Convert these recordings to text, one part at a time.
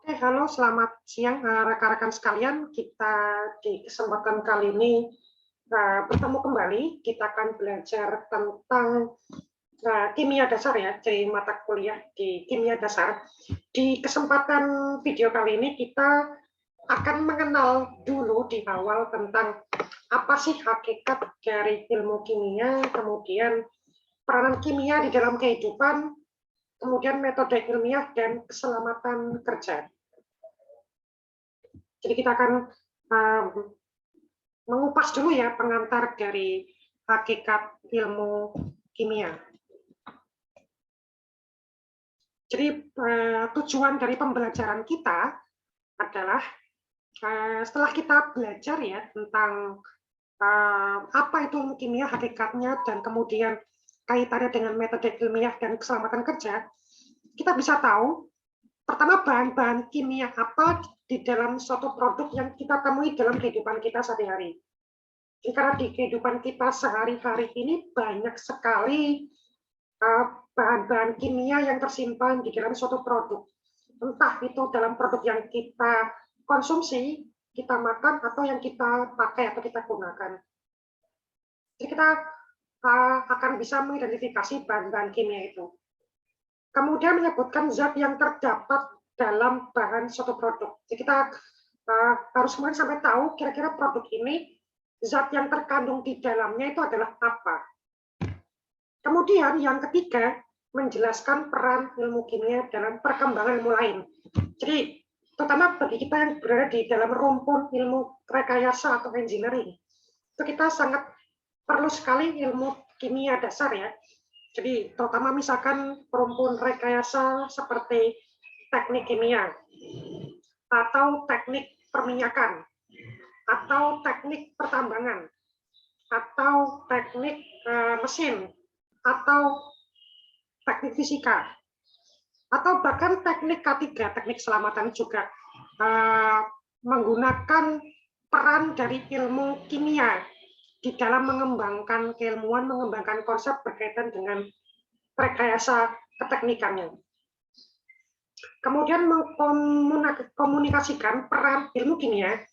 Oke, halo, selamat siang rekan-rekan sekalian. Kita di kesempatan kali ini bertemu kembali. Kita akan belajar tentang kimia dasar ya, jadi mata kuliah di kimia dasar. Di kesempatan video kali ini kita akan mengenal dulu di awal tentang apa sih hakikat dari ilmu kimia, kemudian peranan kimia di dalam kehidupan, kemudian metode ilmiah dan keselamatan kerja. Jadi kita akan mengupas dulu ya pengantar dari hakikat ilmu kimia. Jadi tujuan dari pembelajaran kita adalah setelah kita belajar ya tentang apa itu ilmu kimia, hakikatnya, dan kemudian kaitannya dengan metode ilmiah dan keselamatan kerja, kita bisa tahu pertama bahan-bahan kimia apa di dalam suatu produk yang kita temui dalam kehidupan kita sehari-hari. Karena di kehidupan kita sehari-hari ini banyak sekali bahan-bahan kimia yang tersimpan di dalam suatu produk. Entah itu dalam produk yang kita konsumsi, kita makan, atau yang kita pakai atau kita gunakan. Jadi kita akan bisa mengidentifikasi bahan-bahan kimia itu. Kemudian menyebutkan zat yang terdapat dalam bahan suatu produk. Jadi kita harus kemudian sampai tahu kira-kira produk ini zat yang terkandung di dalamnya itu adalah apa. Kemudian yang ketiga, menjelaskan peran ilmu kimia dalam perkembangan ilmu lain. Jadi terutama bagi kita yang berada di dalam rumpun ilmu rekayasa atau engineering, itu kita sangat perlu sekali ilmu kimia dasar ya. Jadi terutama misalkan rumpun rekayasa seperti teknik kimia, atau teknik perminyakan, atau teknik pertambangan, atau teknik mesin, atau teknik fisika, atau bahkan teknik K3, teknik keselamatan juga menggunakan peran dari ilmu kimia di dalam mengembangkan keilmuan, mengembangkan konsep berkaitan dengan rekayasa keteknikannya. Kemudian mengkomunikasikan peran ilmu kimia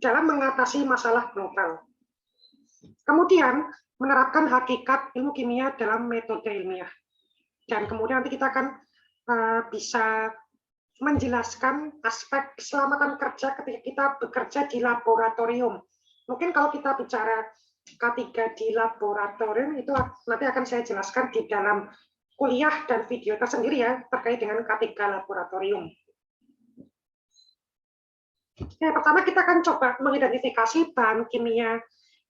dalam mengatasi masalah global. Kemudian menerapkan hakikat ilmu kimia dalam metode ilmiah. Dan kemudian nanti kita akan bisa menjelaskan aspek keselamatan kerja ketika kita bekerja di laboratorium. Mungkin kalau kita bicara K3 di laboratorium itu nanti akan saya jelaskan di dalam kuliah dan video tersendiri ya terkait dengan K3 laboratorium. Ya, pertama kita akan coba mengidentifikasi bahan kimia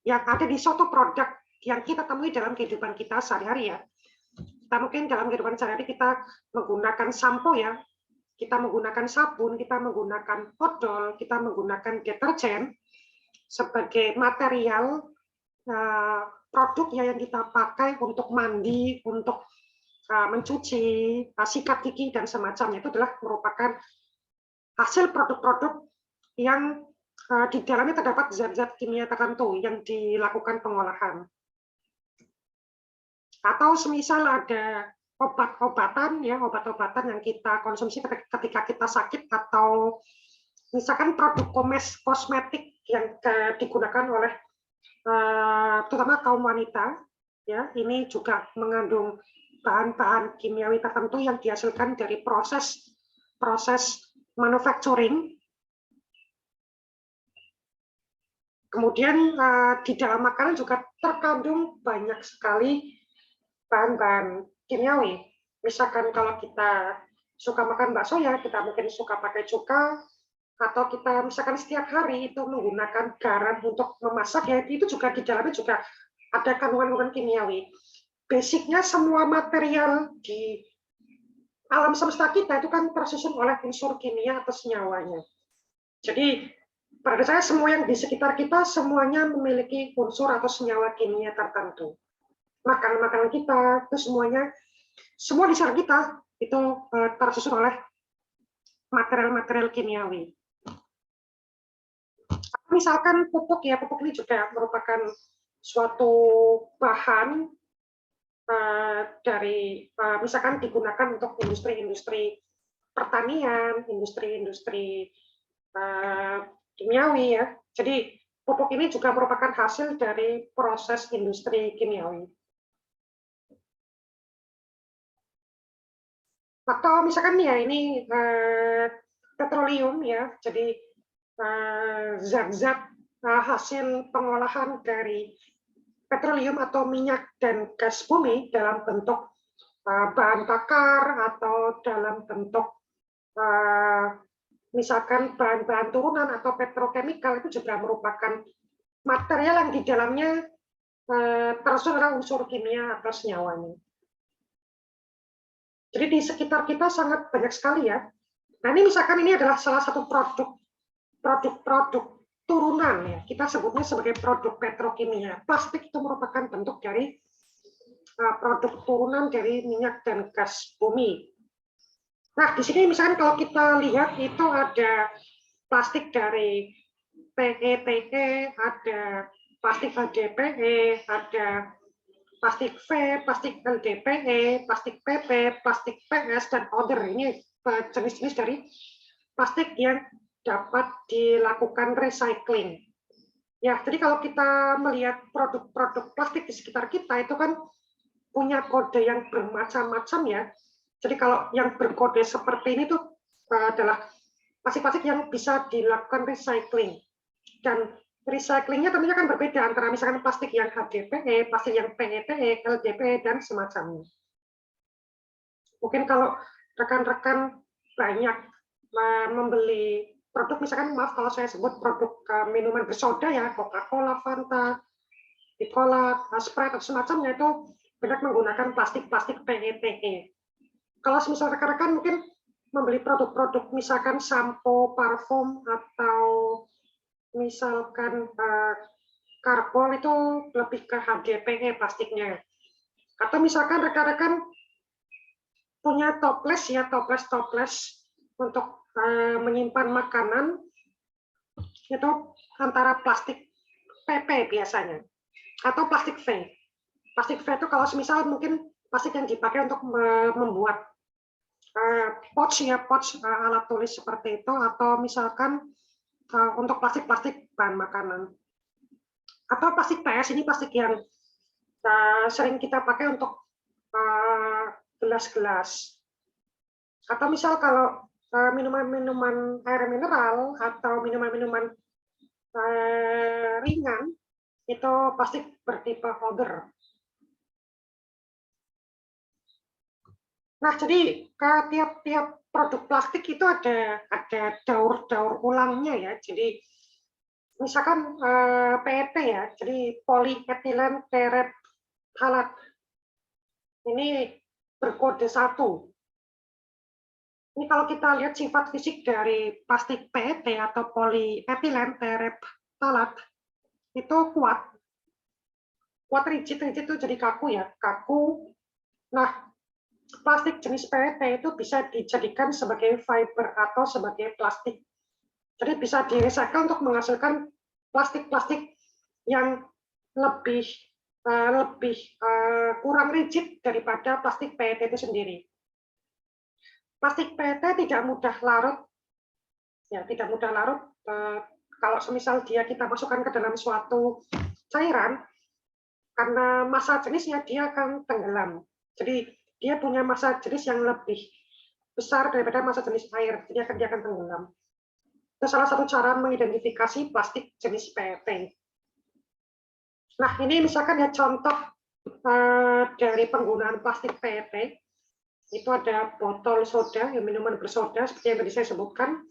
yang ada di suatu produk yang kita temui dalam kehidupan kita sehari-hari ya. Kita mungkin dalam kehidupan sehari-hari kita menggunakan sampo ya, kita menggunakan sabun, kita menggunakan odol, kita menggunakan deterjen sebagai material produk yang kita pakai untuk mandi, untuk mencuci, sikat gigi dan semacamnya. Itu adalah merupakan hasil produk-produk yang di dalamnya terdapat zat-zat kimia tertentu yang dilakukan pengolahan. Atau semisal ada obat-obatan ya, obat-obatan yang kita konsumsi ketika kita sakit, atau misalkan produk kosmetik yang digunakan oleh terutama kaum wanita ya, ini juga mengandung bahan-bahan kimiawi tertentu yang dihasilkan dari proses manufacturing. Kemudian di dalam makanan juga terkandung banyak sekali bahan-bahan kimiawi. Misalkan kalau kita suka makan bakso ya, kita mungkin suka pakai cuka, atau kita misalkan setiap hari itu menggunakan garam untuk memasak ya, itu juga di dalamnya juga ada kandungan-kandungan kimiawi. Basicnya semua material di alam semesta kita itu kan tersusun oleh unsur kimia atau senyawanya. Jadi pada saya semua yang di sekitar kita semuanya memiliki unsur atau senyawa kimia tertentu. Makanan-makanan kita itu semuanya, semua di sekitar kita itu tersusun oleh material-material kimiawi. Misalkan pupuk ya, pupuk ini juga merupakan suatu bahan dari misalkan digunakan untuk industri-industri pertanian, industri-industri kimiawi ya. Jadi pupuk ini juga merupakan hasil dari proses industri kimiawi. Atau misalkan ya ini petroleum ya, jadi zat-zat hasil pengolahan dari petroleum atau minyak dan gas bumi dalam bentuk bahan bakar atau dalam bentuk misalkan bahan-bahan turunan atau petrokemikal itu juga merupakan material yang di dalamnya tersusun unsur kimia atau senyawanya. Jadi di sekitar kita sangat banyak sekali ya. Nah ini misalkan ini adalah salah satu produk turunan ya. Kita sebutnya sebagai produk petrokimia. Plastik itu merupakan bentuk dari produk turunan dari minyak dan gas bumi. Nah, di sini misalkan kalau kita lihat itu ada plastik dari PETE, ada plastik HDPE, ada plastik V, plastik LDPE, plastik PP, plastik PS, dan other. Ini jenis-jenis dari plastik yang dapat dilakukan recycling. Ya, jadi kalau kita melihat produk-produk plastik di sekitar kita itu kan punya kode yang bermacam-macam ya. Jadi kalau yang berkode seperti ini tuh adalah plastik-plastik yang bisa dilakukan recycling. Dan recyclingnya tentunya kan berbeda antara misalkan plastik yang HDPE, plastik yang PETE, LDPE, dan semacamnya. Mungkin kalau rekan-rekan banyak membeli produk, misalkan maaf kalau saya sebut produk minuman bersoda ya, Coca-Cola, Fanta, Coca-Cola, Sprite, atau semacamnya itu banyak menggunakan plastik-plastik PETE. Kalau misalnya rekan-rekan mungkin membeli produk-produk misalkan sampo, parfum, atau misalkan karbol itu lebih ke HDPE plastiknya. Atau misalkan rekan-rekan punya toples ya, toples untuk menyimpan makanan itu antara plastik PP biasanya atau plastik V. Plastik V itu kalau semisal mungkin plastik yang dipakai untuk membuat pouch ya, pouch alat tulis seperti itu, atau misalkan untuk plastik-plastik bahan makanan. Atau plastik PS, ini plastik yang sering kita pakai untuk gelas-gelas. Atau misal kalau minuman-minuman air mineral atau minuman-minuman ringan, itu plastik bertipe powder. Nah, jadi ke tiap-tiap produk plastik itu ada daur ulangnya ya. Jadi misalkan PET ya, jadi polyethylene terephthalate. Ini berkode 1. Ini kalau kita lihat sifat fisik dari plastik PET atau polyethylene terephthalate itu kuat rigid itu jadi kaku ya, kaku. Nah, plastik jenis PET itu bisa dijadikan sebagai fiber atau sebagai plastik. Jadi bisa direcycle untuk menghasilkan plastik-plastik yang lebih kurang rigid daripada plastik PET itu sendiri. Plastik PET tidak mudah larut, ya tidak mudah larut. Kalau semisal kita masukkan ke dalam suatu cairan, karena massa jenisnya dia akan tenggelam. Jadi dia punya massa jenis yang lebih besar daripada massa jenis air, jadi dia akan tenggelam. Itu salah satu cara mengidentifikasi plastik jenis PET. Nah, ini misalkan ya contoh dari penggunaan plastik PET. Itu ada botol soda, ya, minuman bersoda, seperti yang tadi saya sebutkan.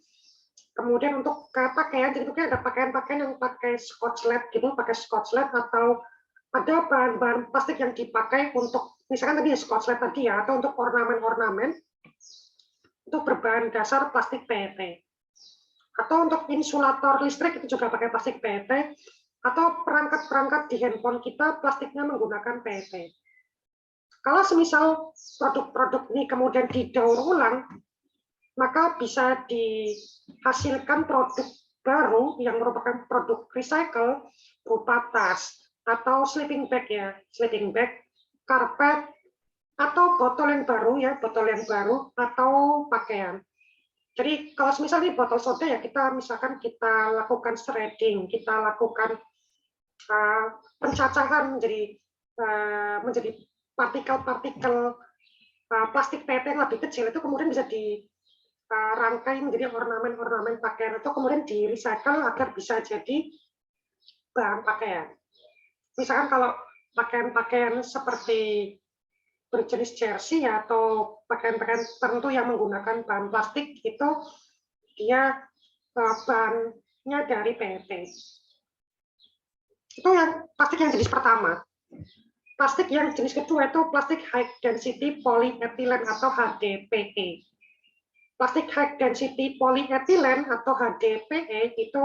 Kemudian untuk pakaian, jadi mungkin ada pakaian-pakaian yang pakai scotch led gitu, pakai scotch led, atau ada bahan-bahan plastik yang dipakai untuk, misalkan tadi scotch led tadi ya, atau untuk ornamen-ornamen, itu berbahan dasar plastik PET. Atau untuk insulator listrik itu juga pakai plastik PET, atau perangkat-perangkat di handphone kita plastiknya menggunakan PET. Kalau semisal produk-produk ini kemudian didaur ulang, maka bisa dihasilkan produk baru yang merupakan produk recycle berupa tas atau sleeping bag ya, sleeping bag, karpet, atau botol yang baru ya, botol yang baru, atau pakaian. Jadi kalau misalnya botol soda ya misalkan kita lakukan shredding, kita lakukan pencacahan menjadi partikel-partikel plastik PET yang lebih kecil, itu kemudian bisa dirangkai menjadi ornamen-ornamen pakaian, atau kemudian di recycle agar bisa jadi bahan pakaian. Misalkan kalau pakaian-pakaian seperti berjenis jersey atau pakaian-pakaian tertentu yang menggunakan bahan plastik, itu dia bahannya dari PET. Itu yang plastik yang jenis pertama. Plastik yang jenis kedua itu plastik high density polyethylene atau HDPE. Plastik high density polyethylene atau HDPE itu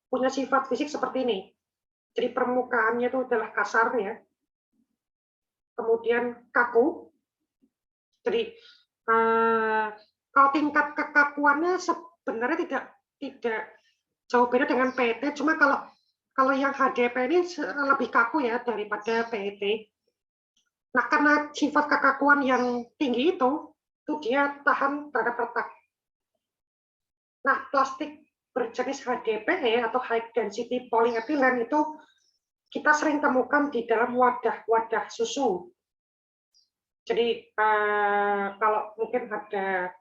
punya sifat fisik seperti ini. Jadi permukaannya itu adalah kasar ya. Kemudian kaku. Jadi kalau tingkat kekakuannya sebenarnya tidak jauh beda dengan PET, cuma kalau yang HDPE ini lebih kaku ya daripada PET. Nah, karena sifat kekakuan yang tinggi itu dia tahan terhadap retak. Nah, plastik berjenis HDPE atau high density polyethylene itu kita sering temukan di dalam wadah-wadah susu. Jadi kalau mungkin ada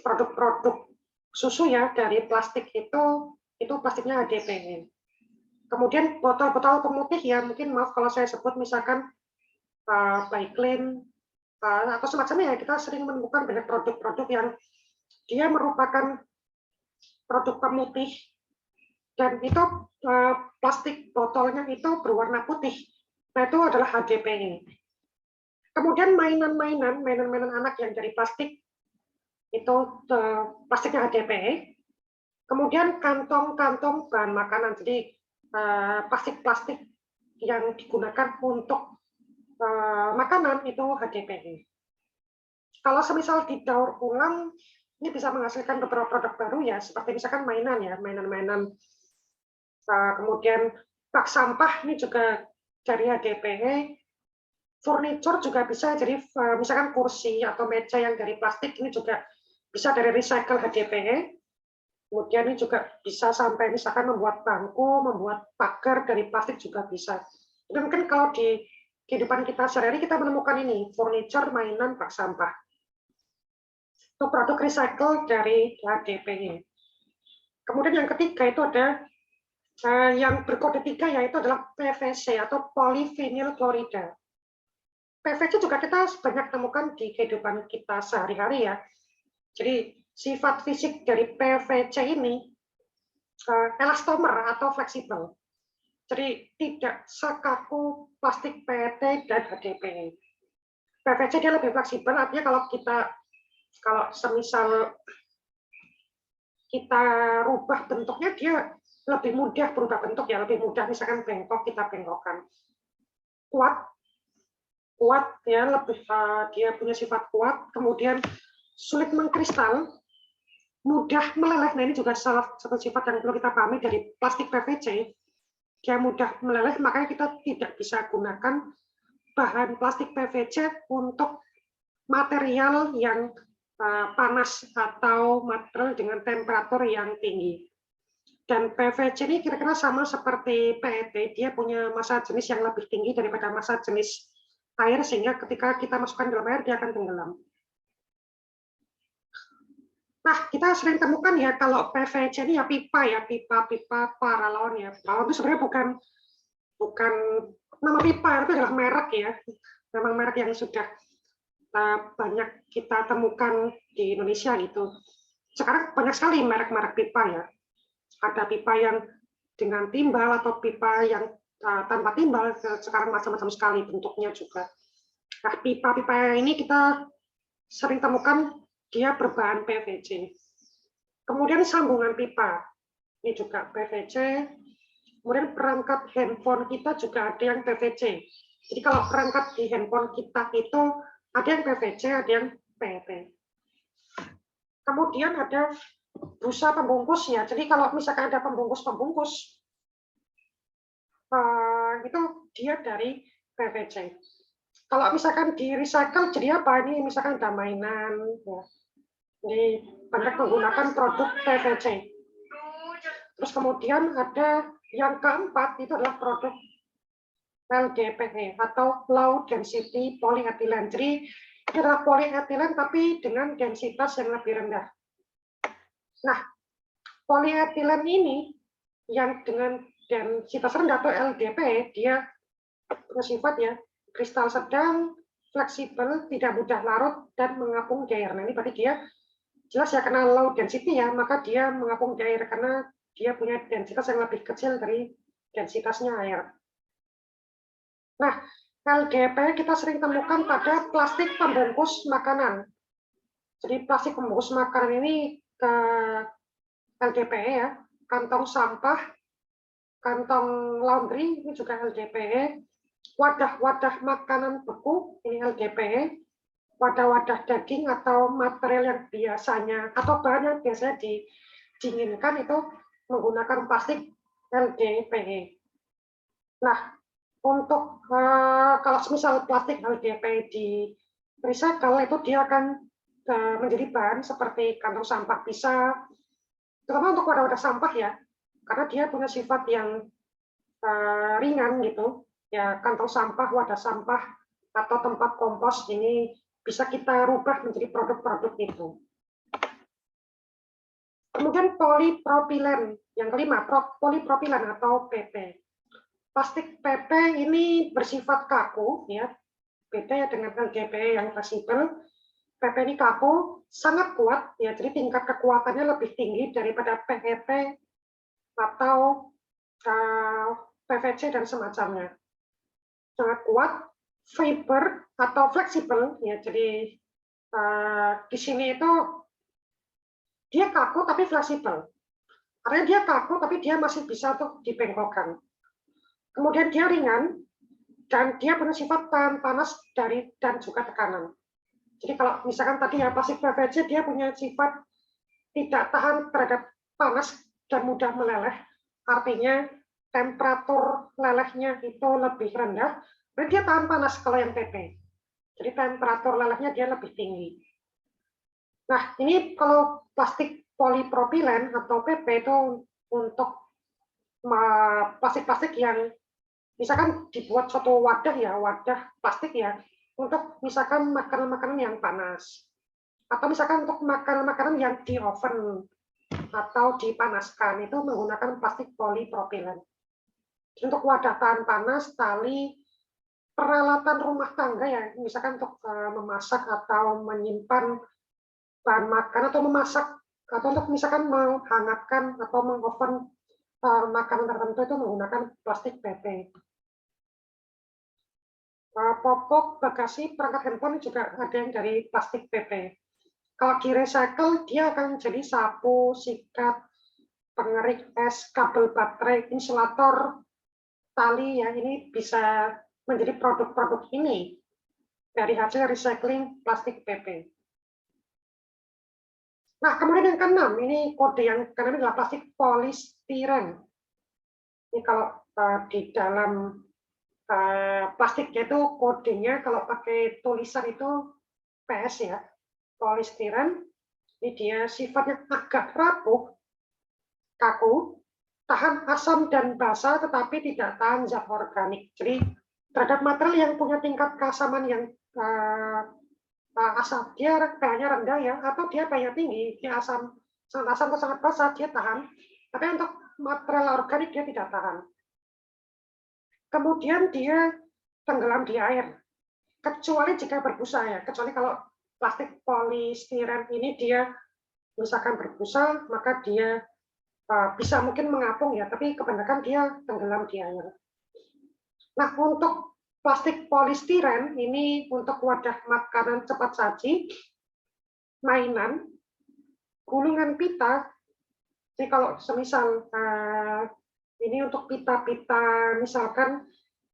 produk-produk susu ya dari plastik itu plastiknya HDPE. Kemudian botol-botol pemutih ya, mungkin maaf kalau saya sebut misalkan Baiklin atau semacamnya ya, kita sering menemukan banyak produk-produk yang dia merupakan produk pemutih dan itu plastik botolnya itu berwarna putih. Nah, itu adalah HDPE. Kemudian mainan anak yang dari plastik itu plastiknya HDPE. Kemudian kantong-kantong bahan makanan, jadi plastik-plastik yang digunakan untuk makanan itu HDPE. Kalau semisal didaur ulang, ini bisa menghasilkan beberapa produk baru ya, seperti misalkan mainan-mainan. Kemudian bak sampah ini juga dari HDPE. Furniture juga bisa, jadi misalkan kursi atau meja yang dari plastik ini juga bisa dari recycle HDPE. Kemudian ini juga bisa sampai misalkan membuat bangku, membuat pagar dari plastik juga bisa. Jadi mungkin kalau di kehidupan kita sehari-hari kita menemukan ini, furniture, mainan, bak sampah. Itu produk recycle dari HDPE. Kemudian yang ketiga itu ada yang berkode 3, yaitu adalah PVC atau polyvinyl chloride. PVC juga kita banyak temukan di kehidupan kita sehari-hari ya. Jadi sifat fisik dari PVC ini elastomer atau fleksibel. Jadi tidak sekaku plastik PET dan HDPE. PVC dia lebih fleksibel, artinya kalau semisal kita rubah bentuknya, dia lebih mudah berubah bentuk ya, lebih mudah misalkan bengkok kita bengkokkan. Kuat ya, dia punya sifat kuat, kemudian sulit mengkristal, mudah meleleh. Nah, ini juga salah satu sifat yang perlu kita pahami dari plastik PVC. Dia mudah meleleh, makanya kita tidak bisa gunakan bahan plastik PVC untuk material yang panas atau material dengan temperatur yang tinggi. Dan PVC ini kira-kira sama seperti PET, dia punya massa jenis yang lebih tinggi daripada massa jenis air, sehingga ketika kita masukkan dalam air, dia akan tenggelam. Nah, kita sering temukan ya, kalau PVC ini ya pipa paralon ya. Paralon itu sebenarnya bukan nama pipa, itu adalah merek ya. Memang merek yang sudah banyak kita temukan di Indonesia gitu. Sekarang banyak sekali merek-merek pipa ya. Ada pipa yang dengan timbal atau pipa yang tanpa timbal, sekarang macam-macam sekali bentuknya juga. Nah, pipa-pipa ini kita sering temukan dia berbahan PVC. Kemudian sambungan pipa, ini juga PVC. Kemudian perangkat handphone kita juga ada yang PVC. Jadi kalau perangkat di handphone kita itu ada yang PVC, ada yang PET. Kemudian ada busa pembungkusnya. Jadi kalau misalkan ada pembungkus-pembungkus, itu dia dari PVC. Kalau misalkan di recycle jadi apa? Ini misalkan ada mainan, ya. Ini banyak menggunakan produk PVC. Terus kemudian ada yang keempat, itu adalah produk LDPE atau Low Density Polyethylene. Jadi ini adalah polyethylene tapi dengan densitas yang lebih rendah. Nah, polyethylene ini yang dengan densitas rendah atau LDPE, dia punya sifat ya kristal sedang, fleksibel, tidak mudah larut, dan mengapung di air. Nah, ini berarti dia jelas ya karena low density ya, maka dia mengapung di air karena dia punya densitas yang lebih kecil dari densitasnya air. Nah, LDPE kita sering temukan pada plastik pembungkus makanan. Jadi plastik pembungkus makanan ini ke LDPE ya, kantong sampah, kantong laundry ini juga LDPE, wadah-wadah makanan beku ini LDPE, wadah-wadah daging atau material yang biasanya atau bahan yang biasanya didinginkan itu menggunakan plastik LDPE. Nah, untuk kalau misal plastik LDPE di recycle itu dia akan menjadi bahan seperti kantong sampah bisa, terutama untuk wadah-wadah sampah ya, karena dia punya sifat yang ringan gitu. Ya, kantong sampah, wadah sampah, atau tempat kompos ini bisa kita rubah menjadi produk-produk itu. Kemudian polipropilen, yang kelima, polipropilen atau PP. Plastik PP ini bersifat kaku, ya, beda ya dengan LDPE yang fleksibel. PP ini kaku, sangat kuat, ya, jadi tingkat kekuatannya lebih tinggi daripada PET atau PVC dan semacamnya. Sangat kuat, fiber atau fleksibel, ya, jadi di sini itu dia kaku tapi fleksibel. Artinya dia kaku tapi dia masih bisa tuh dibengkokkan. Kemudian dia ringan dan dia punya sifat tahan panas dan juga tekanan. Jadi kalau misalkan tadi ya plastik PVC dia punya sifat tidak tahan terhadap panas dan mudah meleleh. Artinya temperatur lelehnya itu lebih rendah, dan dia tahan panas kalau yang PP. Jadi temperatur lelehnya dia lebih tinggi. Nah, ini kalau plastik polipropilen atau PP itu untuk plastik-plastik yang misalkan dibuat suatu wadah ya, wadah plastik ya, untuk misalkan makanan-makanan yang panas. Atau misalkan untuk makanan-makanan yang di oven atau dipanaskan, itu menggunakan plastik polipropilen. Untuk wadah tahan panas, tali, peralatan rumah tangga ya, misalkan untuk memasak atau menyimpan bahan makan atau memasak, atau untuk misalkan menghangatkan atau mengoven makanan tertentu itu menggunakan plastik PP. Popok, bagasi, perangkat handphone juga ada yang dari plastik PP. Kalau di recycle, dia akan jadi sapu, sikat, pengerik es, kabel baterai, insulator, tali, ya ini bisa menjadi produk-produk ini dari hasil recycling plastik PP. Nah, kemudian yang keenam, ini kode yang keenam adalah plastik polistiren. Ini kalau di dalam plastiknya itu kodenya kalau pakai tulisan itu PS ya, polistiren. Ini dia sifatnya agak rapuh, kaku, tahan asam dan basa, tetapi tidak tahan zat organik. Jadi terhadap material yang punya tingkat keasaman yang asam, dia pH-nya rendah ya, atau dia pH-nya tinggi, dia sangat asam atau sangat basa, dia tahan. Tapi untuk material organik dia tidak tahan. Kemudian dia tenggelam di air, kecuali jika berbusa ya. Kecuali kalau plastik polistiren ini dia misalkan berbusa, maka dia bisa mungkin mengapung ya, tapi kebanyakan dia tenggelam di air. Nah, untuk plastik polistiren ini untuk wadah makanan cepat saji, mainan, gulungan pita. Jadi kalau semisal ini untuk pita-pita, misalkan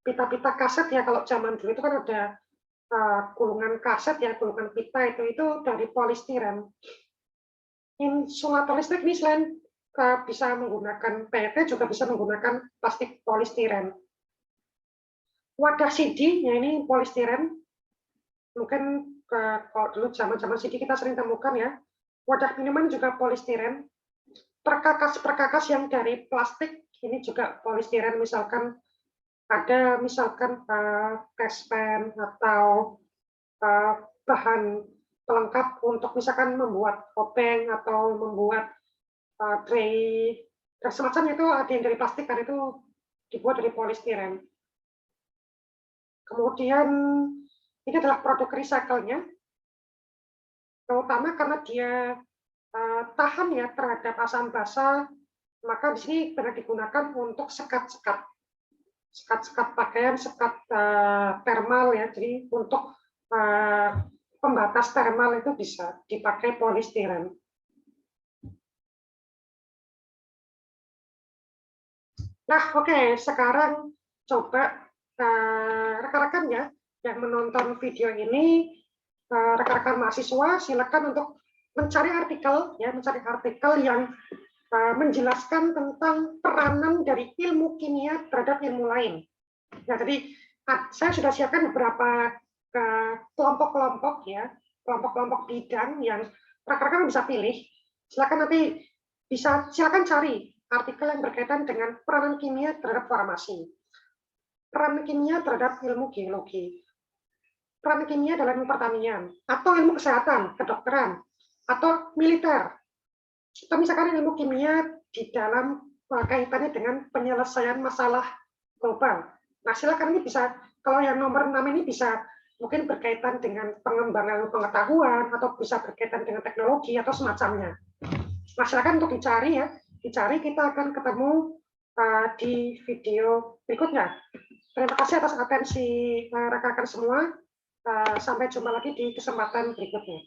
pita-pita kaset ya, kalau zaman dulu itu kan ada gulungan kaset ya, gulungan pita itu dari polistiren. Insulator listrik ini selain bisa menggunakan PET, juga bisa menggunakan plastik polistiren. Wadah CD, ya ini polistiren. Mungkin kalau dulu zaman-zaman CD kita sering temukan ya, Wadah minuman juga polistiren. Perkakas-perkakas yang dari plastik ini juga polistiren, misalkan ada tespen atau bahan pelengkap untuk misalkan membuat obeng atau membuat tray dan semacamnya, itu ada yang dari plastik kan, itu dibuat dari polistiren. Kemudian ini adalah produk recycle-nya, terutama karena dia tahan ya terhadap asam basa, maka di sini benar digunakan untuk sekat-sekat pakaian, sekat thermal ya. Jadi untuk pembatas thermal itu bisa dipakai polistiren. Nah, oke, sekarang coba rekan-rekan ya yang menonton video ini, rekan-rekan mahasiswa silakan untuk mencari artikel yang menjelaskan tentang peranan dari ilmu kimia terhadap ilmu lain. Nah, jadi saya sudah siapkan beberapa kelompok-kelompok ya, kelompok-kelompok bidang yang rekan-rekan bisa pilih. Silakan cari artikel yang berkaitan dengan peranan kimia terhadap farmasi, peranan kimia terhadap ilmu geologi, peranan kimia dalam ilmu pertanian, atau ilmu kesehatan, kedokteran, atau militer. Atau misalkan ilmu kimia di dalam kaitannya dengan penyelesaian masalah global. Nah, silakan ini bisa, kalau yang nomor 6 ini bisa mungkin berkaitan dengan pengembangan pengetahuan atau bisa berkaitan dengan teknologi atau semacamnya. Nah, silakan untuk dicari ya. Dicari, kita akan ketemu di video berikutnya. Terima kasih atas atensi rekan-rekan semua. Sampai jumpa lagi di kesempatan berikutnya.